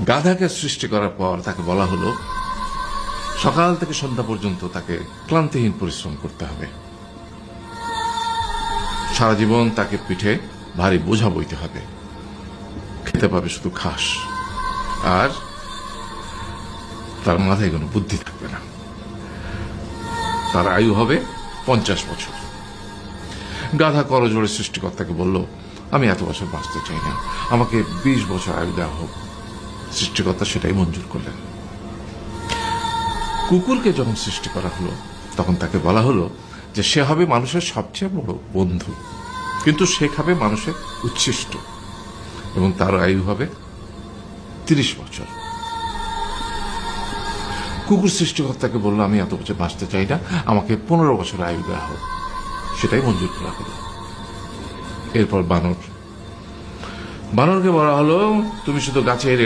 গাধাকে সৃষ্টি করার পর তাকে বলা হলো সকাল থেকে সন্ধ্যা পর্যন্ত তাকে ক্লান্তিহীন পরিশ্রম করতে হবে, সারা জীবন তাকে পিঠে ভারী বোঝা বইতে হবে, খেতে পাবে শুধু ঘাস, আর তার মাথায় কোনো বুদ্ধি থাকবে না। তার আয়ু হবে 50 বছর। গাধা করজোড়ে সৃষ্টিকর্তাকে বলল, আমি এত বছর বাঁচতে চাই না, আমাকে 20 বছর আয়ু দেওয়া হোক। সৃষ্টিকর্তা সেটাই মঞ্জুর করলেন। কুকুরকে যখন সৃষ্টি করা হলো তখন তাকে বলা হলো যে সে হবে মানুষের সবচেয়ে বড় বন্ধু, কিন্তু সে খাবে মানুষের উচ্ছিষ্ট, এবং তার আয়ু হবে 30 বছর। কুকুর সৃষ্টিকর্তাকে বলল, আমি এত বছর বাঁচতে চাই না, আমাকে 15 বছর আয়ু দেওয়া হোক। সেটাই মঞ্জুর করা হলো। এরপর বানরকে বলা হলো, তুমি শুধু গাছের